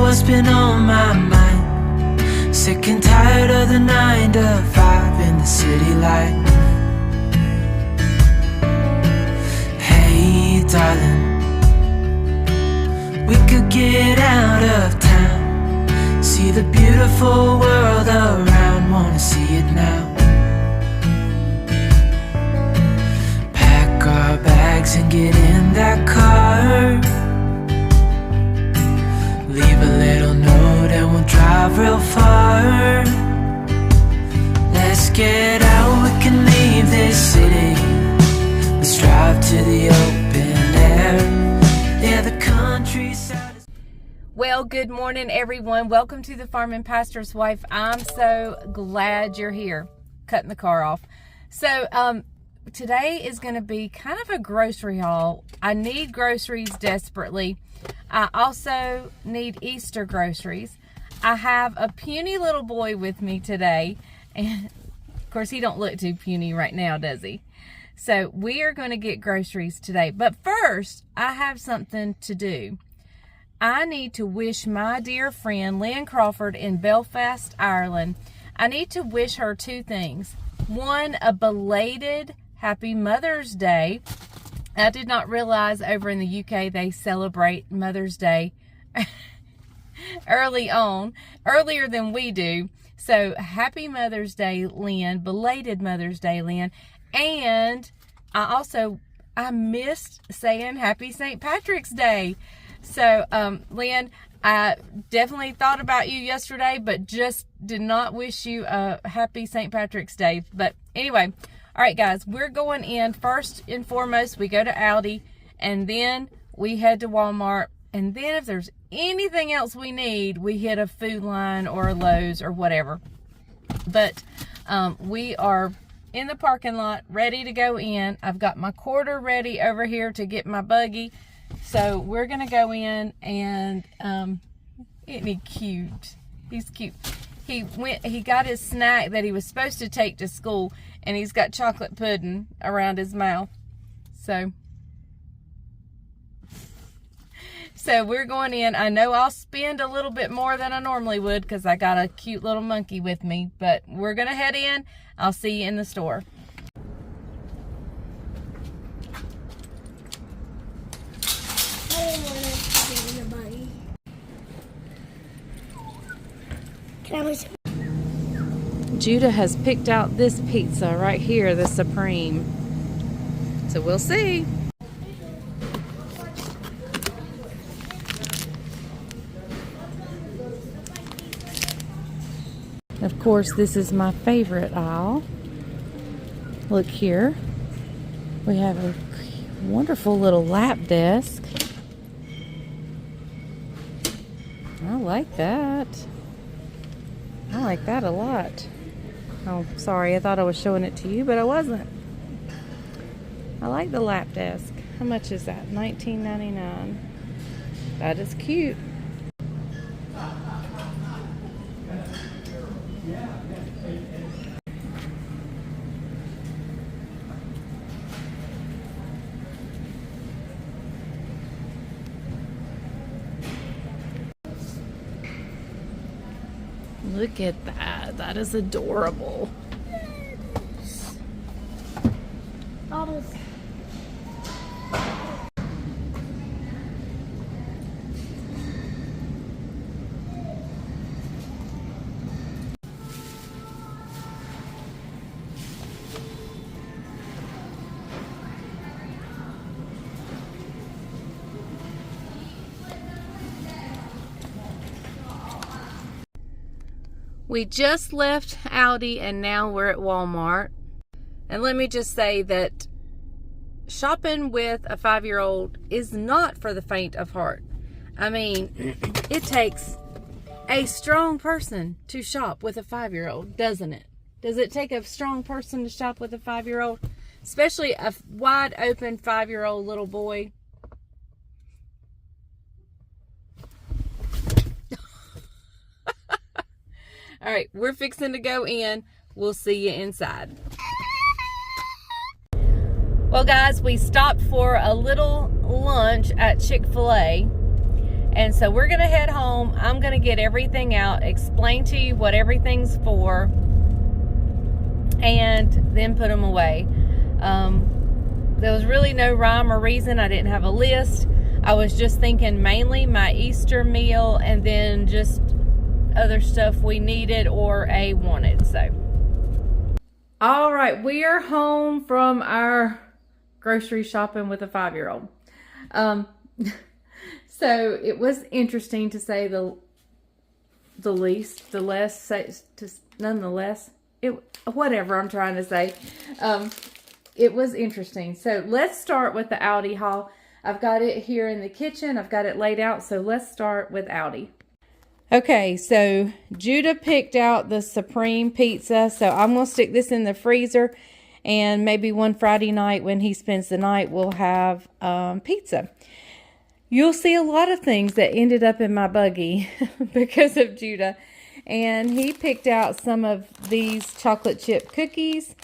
what's been on my mind. Sick and tired of the 9 to 5 in the city life. Hey darling, we could get out of town, see the beautiful world around, wanna see it now. Pack our bags and get in that car, leave a little note and we'll drive real far. Let's get out, we can leave this city. Let's drive to the open air. Yeah, the countryside is... Well, good morning, everyone. Welcome to the Farm and Pastor's Wife. I'm so glad you're here. Cutting the car off. So, today is going to be kind of a grocery haul. I need groceries desperately. I also need Easter groceries. I have a puny little boy with me today. And, of course, he don't look too puny right now, does he? So, we are going to get groceries today. But first, I have something to do. I need to wish my dear friend, Lynn Crawford in Belfast, Ireland, I need to wish her two things. One, a belated Happy Mother's Day. I did not realize over in the UK they celebrate Mother's Day earlier than we do. So, Happy Mother's Day, Lynn. Belated Mother's Day, Lynn. And I missed saying Happy St. Patrick's Day. So, Lynn, I definitely thought about you yesterday, but just did not wish you a happy St. Patrick's Day. But anyway, all right, guys, we're going in. First and foremost, we go to Aldi, and then we head to Walmart. And then if there's anything else we need, we hit a Food Line or a Lowe's or whatever. But we are in the parking lot, ready to go in. I've got my quarter ready over here to get my buggy. So we're going to go in and, isn't he cute? He's cute. He got his snack that he was supposed to take to school, and he's got chocolate pudding around his mouth. So we're going in. I know I'll spend a little bit more than I normally would because I got a cute little monkey with me, but we're going to head in. I'll see you in the store. Judah has picked out this pizza right here, the Supreme. So we'll see. Of course, this is my favorite aisle. Look here. We have a wonderful little lap desk. I like that. I like that a lot. Oh, sorry. I thought I was showing it to you, but I wasn't. I like the lap desk. How much is that? $19.99. That is cute. Look at that. That is adorable. We just left Aldi and now we're at Walmart. And let me just say that shopping with a 5-year-old is not for the faint of heart. I mean, it takes a strong person to shop with a 5-year-old, doesn't it? Does it take a strong person to shop with a 5-year-old? Especially a wide open 5-year-old little boy. All right, we're fixing to go in. We'll see you inside. Well, guys, we stopped for a little lunch at Chick-fil-A. And so we're going to head home. I'm going to get everything out, explain to you what everything's for, and then put them away. There was really no rhyme or reason. I didn't have a list. I was just thinking mainly my Easter meal and then just other stuff we needed or a wanted. So, all right, we are home from our grocery shopping with a 5-year-old. So it was interesting to say the least, the less, say, to nonetheless. Whatever I'm trying to say. It was interesting. So let's start with the Aldi haul. I've got it here in the kitchen. I've got it laid out. So let's start with Aldi. Okay, so Judah picked out the Supreme pizza. So I'm going to stick this in the freezer. And maybe one Friday night when he spends the night, we'll have pizza. You'll see a lot of things that ended up in my buggy because of Judah. And he picked out some of these chocolate chip cookies,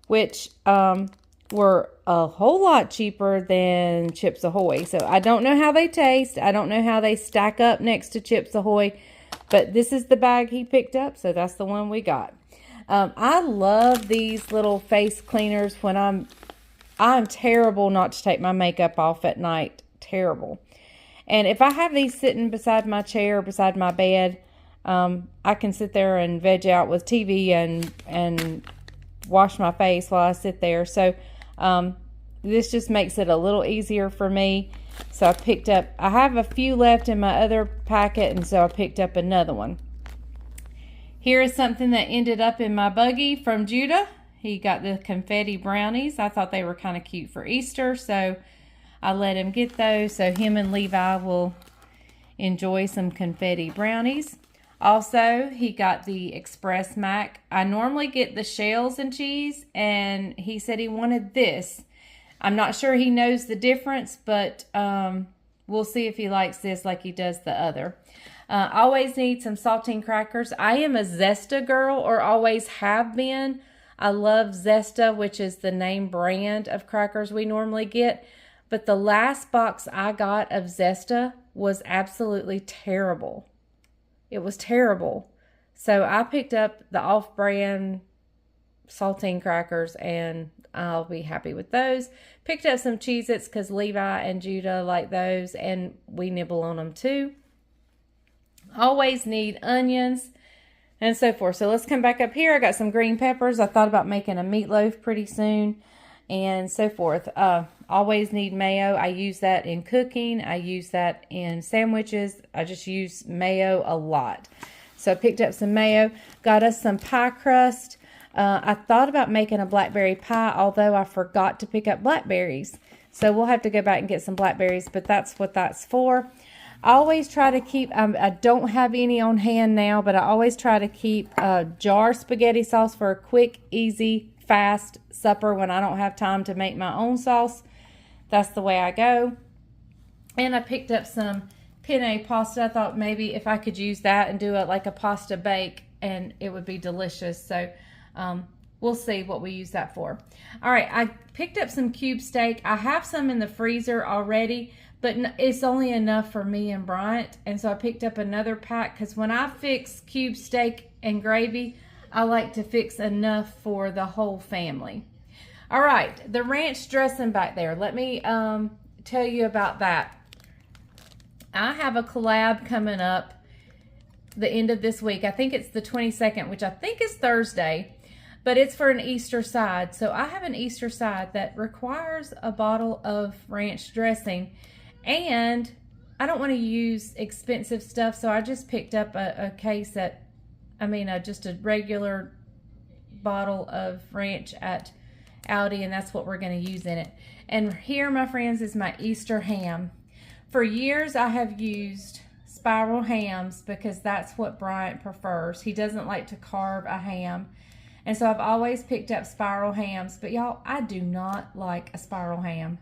which were a whole lot cheaper than Chips Ahoy. So I don't know how they taste. I don't know how they stack up next to Chips Ahoy. But this is the bag he picked up, so that's the one we got. I love these little face cleaners when I'm terrible not to take my makeup off at night. Terrible. And if I have these sitting beside my chair, beside my bed, I can sit there and veg out with TV and wash my face while I sit there. So this just makes it a little easier for me. So I have a few left in my other packet, and so I picked up another one. Here is something that ended up in my buggy from Judah. He got the confetti brownies. I thought they were kind of cute for Easter, so I let him get those. So him and Levi will enjoy some confetti brownies. Also, he got the Express Mac. I normally get the shells and cheese, and he said he wanted this. I'm not sure he knows the difference, but we'll see if he likes this like he does the other. Always need some saltine crackers. I am a Zesta girl, or always have been. I love Zesta, which is the name brand of crackers we normally get. But the last box I got of Zesta was absolutely terrible. It was terrible. So I picked up the off-brand saltine crackers, and I'll be happy with those. Picked up some Cheez-Its because Levi and Judah like those, and we nibble on them too. Always need onions and so forth. So let's come back up here. I got some green peppers. I thought about making a meatloaf pretty soon and so forth. Always need mayo. I use that in cooking. I use that in sandwiches. I just use mayo a lot. So I picked up some mayo. Got us some pie crust. I thought about making a blackberry pie, although I forgot to pick up blackberries. So we'll have to go back and get some blackberries, but that's what that's for. I always try to keep, I don't have any on hand now, but I always try to keep jar spaghetti sauce for a quick, easy, fast supper when I don't have time to make my own sauce. That's the way I go. And I picked up some penne pasta. I thought maybe if I could use that and do it like a pasta bake, and it would be delicious. So we'll see what we use that for. All right, I picked up some cube steak. I have some in the freezer already, but it's only enough for me and Bryant. And so I picked up another pack because when I fix cube steak and gravy, I like to fix enough for the whole family. All right, the ranch dressing back there. Let me tell you about that. I have a collab coming up the end of this week. I think it's the 22nd, which I think is Thursday, but it's for an Easter side. So I have an Easter side that requires a bottle of ranch dressing, and I don't want to use expensive stuff, so I just picked up a case that, just a regular bottle of ranch at Aldi, and that's what we're going to use in it. And here, my friends, is my Easter ham. For years, I have used spiral hams because that's what Bryant prefers. He doesn't like to carve a ham. And so I've always picked up spiral hams. But y'all, I do not like a spiral ham.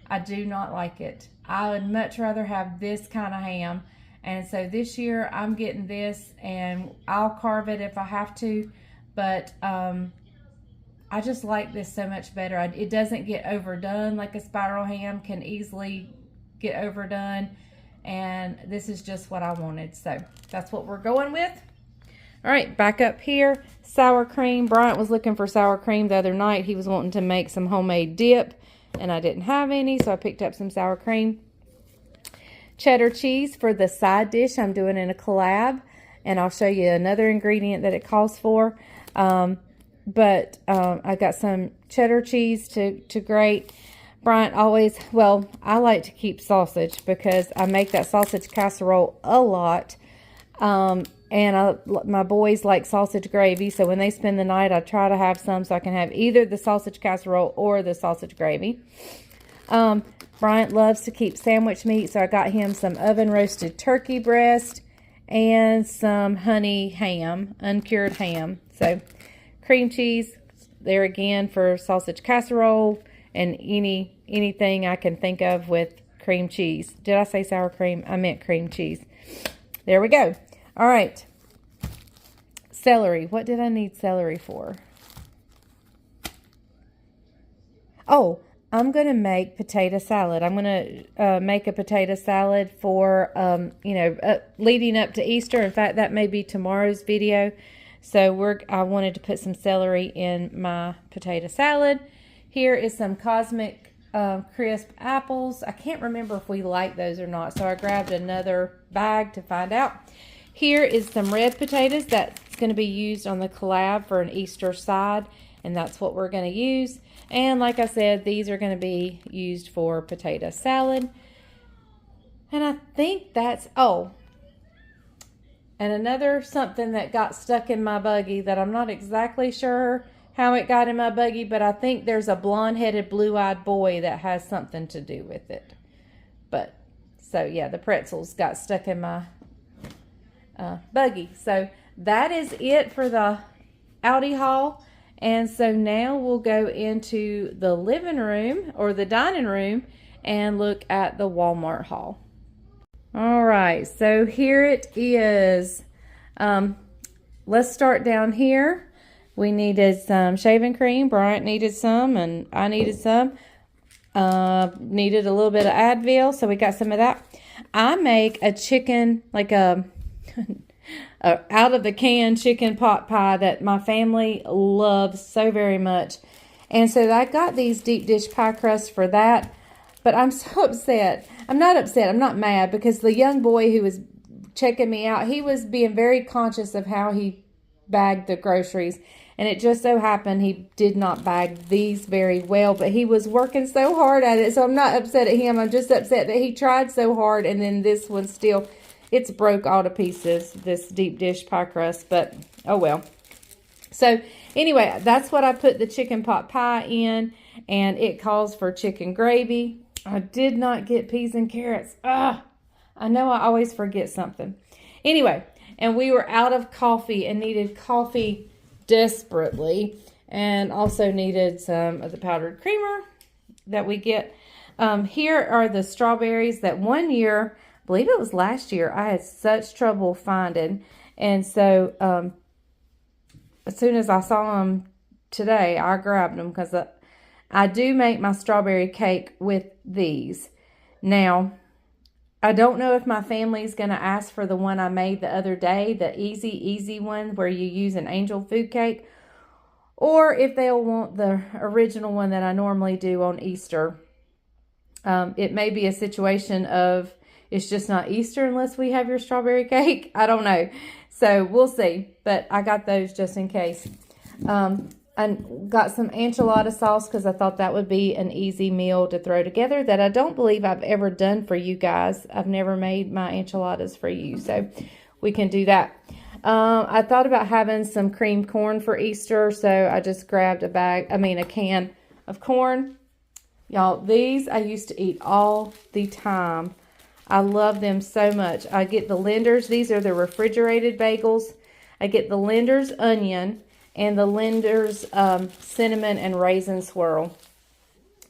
I do not like it. I would much rather have this kind of ham. And so this year I'm getting this, and I'll carve it if I have to. But I just like this so much better. It doesn't get overdone like a spiral ham can easily get overdone. and this is just what I wanted. So that's what we're going with. All right, back up here, sour cream. Bryant was looking for sour cream the other night. He was wanting to make some homemade dip, and I didn't have any, so I picked up some sour cream. Cheddar cheese for the side dish. I'm doing in a collab, and I'll show you another ingredient that it calls for. I got some cheddar cheese to grate. Bryant always, well, I like to keep sausage because I make that sausage casserole a lot. And my boys like sausage gravy, so when they spend the night, I try to have some so I can have either the sausage casserole or the sausage gravy. Bryant loves to keep sandwich meat, so I got him some oven roasted turkey breast and some honey ham, uncured ham. So cream cheese there again for sausage casserole and anything I can think of with cream cheese. Did I say sour cream? I meant cream cheese. There we go. All right. Celery. What did I need celery for? Oh, I'm going to make potato salad. I'm going to make a potato salad for, leading up to Easter. In fact, that may be tomorrow's video. So I wanted to put some celery in my potato salad. Here is some Cosmic Crisp apples. I can't remember if we like those or not, so I grabbed another bag to find out. Here is some red potatoes that's going to be used on the collab for an Easter side, and that's what we're going to use. And like I said, these are going to be used for potato salad. And I think that's, and another something that got stuck in my buggy that I'm not exactly sure how it got in my buggy, but I think there's a blonde-headed, blue-eyed boy that has something to do with it. But, so yeah, the pretzels got stuck in my buggy. So that is it for the Aldi haul. And so now we'll go into the living room or the dining room and look at the Walmart haul. All right, so here it is. Let's start down here. We needed some shaving cream. Bryant needed some, and I needed some. Needed a little bit of Advil, so we got some of that. I make a chicken, like a out of the can chicken pot pie that my family loves so very much. And so I got these deep dish pie crusts for that. But I'm so upset. I'm not upset. I'm not mad because the young boy who was checking me out, he was being very conscious of how he bagged the groceries. And it just so happened he did not bag these very well, but he was working so hard at it. So I'm not upset at him. I'm just upset that he tried so hard, and then this one still, it's broke all to pieces, this deep dish pie crust, but oh well. So anyway, that's what I put the chicken pot pie in, and it calls for chicken gravy. I did not get peas and carrots. I know I always forget something. Anyway, and we were out of coffee and needed coffee desperately, and also needed some of the powdered creamer that we get. Here are the strawberries that one year, I believe it was last year, I had such trouble finding. And so as soon as I saw them today, I grabbed them because I do make my strawberry cake with these. Now, I don't know if my family's going to ask for the one I made the other day, the easy one where you use an angel food cake, or if they'll want the original one that I normally do on Easter. It may be a situation of it's just not Easter unless we have your strawberry cake. I don't know. So we'll see. But I got those just in case. I got some enchilada sauce because I thought that would be an easy meal to throw together that I don't believe I've ever done for you guys. I've never made my enchiladas for you, so we can do that. I thought about having some creamed corn for Easter, so I just grabbed a can of corn. Y'all, these I used to eat all the time. I love them so much. I get the Linder's. These are the refrigerated bagels. I get the Linder's onion and the Linder's cinnamon and raisin swirl.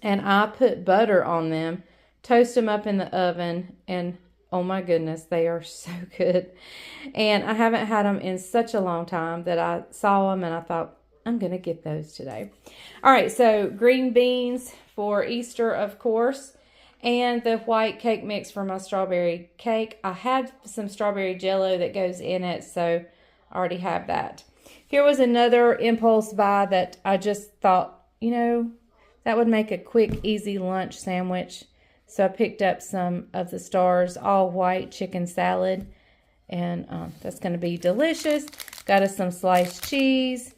And I put butter on them, toast them up in the oven, and oh my goodness, they are so good. And I haven't had them in such a long time that I saw them and I thought, I'm going to get those today. All right, so green beans for Easter, of course. and the white cake mix for my strawberry cake. I had some strawberry jello that goes in it, so I already have that. Here was another impulse buy that I just thought, you know, that would make a quick, easy lunch sandwich. So I picked up some of the Stars all white chicken salad, and that's going to be delicious. Got us some sliced cheese.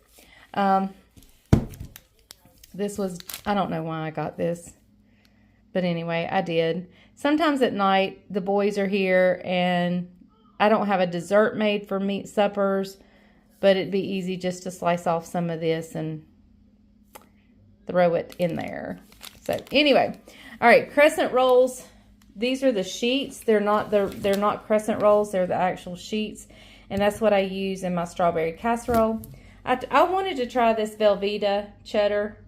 This was, I don't know why I got this, but anyway, I did. Sometimes at night, the boys are here, and I don't have a dessert made for meat suppers, but it'd be easy just to slice off some of this and throw it in there. So anyway, all right, crescent rolls. These are the sheets. They're not crescent rolls. They're the actual sheets, and that's what I use in my strawberry casserole. I wanted to try this Velveeta cheddar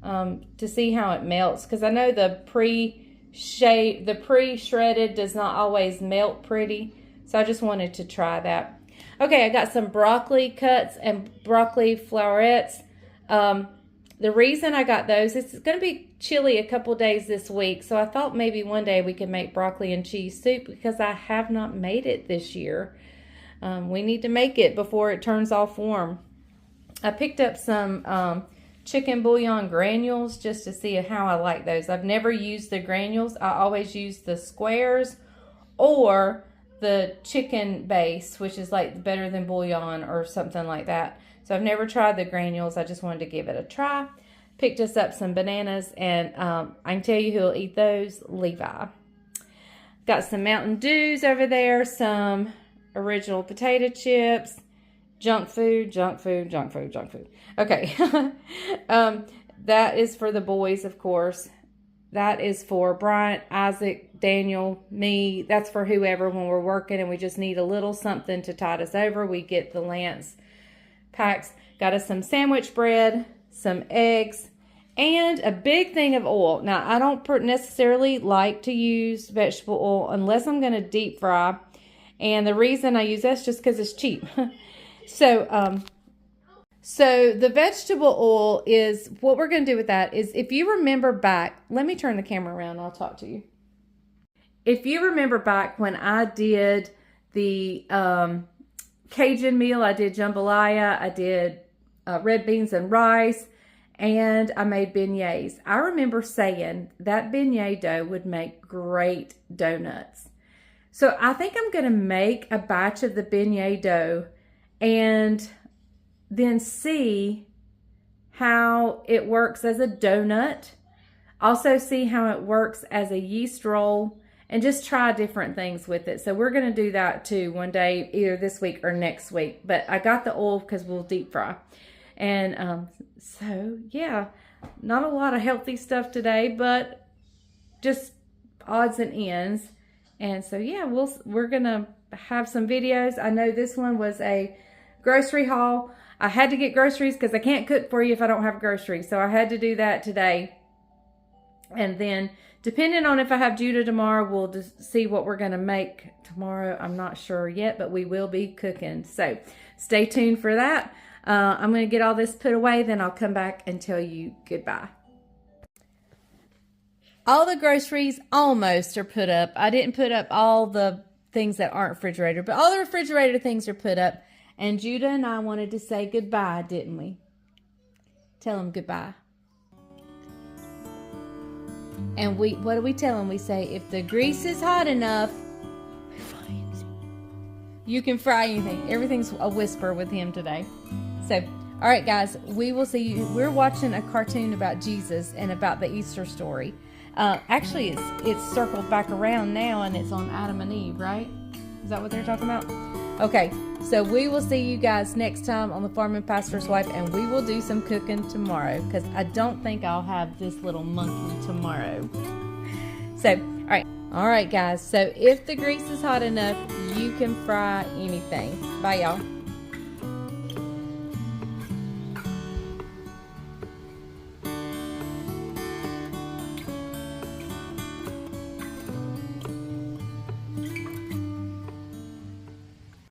to see how it melts, because I know the pre-shredded does not always melt pretty, so I just wanted to try that. Okay, I got some broccoli cuts and broccoli florets. The reason I got those is it's going to be chilly a couple days this week, so I thought maybe one day we could make broccoli and cheese soup, because I have not made it this year. We need to make it before it turns off warm. I picked up some chicken bouillon granules just to see how I like those. I've never used the granules. I always use the squares or the chicken base, which is like better than bouillon or something like that. So I've never tried the granules. I just wanted to give it a try. Picked us up some bananas, and I can tell you who'll eat those, Levi. Got some Mountain Dews over there, some original potato chips, junk food. Okay. That is for the boys, of course. That is for Bryant, Isaac, Daniel, me. That's for whoever when we're working and we just need a little something to tide us over. We get the Lance packs. Got us some sandwich bread, some eggs, and a big thing of oil. Now, I don't necessarily like to use vegetable oil unless I'm going to deep fry. And the reason I use that is just because it's cheap. So the vegetable oil is, what we're going to do with that is, if you remember back, let me turn the camera around and I'll talk to you. If you remember back when I did the Cajun meal, I did jambalaya, I did red beans and rice, and I made beignets. I remember saying that beignet dough would make great donuts. So I think I'm going to make a batch of the beignet dough and then see how it works as a donut. Also see how it works as a yeast roll, and just try different things with it. So we're going to do that too one day, either this week or next week. But I got the oil because we'll deep fry. And so yeah, not a lot of healthy stuff today, but just odds and ends. And so yeah, we're going to have some videos. I know this one was a grocery haul. I had to get groceries because I can't cook for you if I don't have groceries. So I had to do that today. And then depending on if I have Judah tomorrow, we'll just see what we're going to make tomorrow. I'm not sure yet, but we will be cooking. So stay tuned for that. I'm going to get all this put away, then I'll come back and tell you goodbye. All the groceries almost are put up. I didn't put up all the things that aren't refrigerator, but all the refrigerator things are put up. And Judah and I wanted to say goodbye, didn't we? Tell him goodbye. And what do we tell him? We say, if the grease is hot enough, you can fry anything. Everything's a whisper with him today. So, all right, guys, we will see you. We're watching a cartoon about Jesus and about the Easter story. Actually, it's circled back around now, and it's on Adam and Eve, right? Is that what they're talking about? Okay, so we will see you guys next time on the Farming Pastor's Wife, and we will do some cooking tomorrow, because I don't think I'll have this little monkey tomorrow. So, all right, guys. So if the grease is hot enough, you can fry anything. Bye, y'all.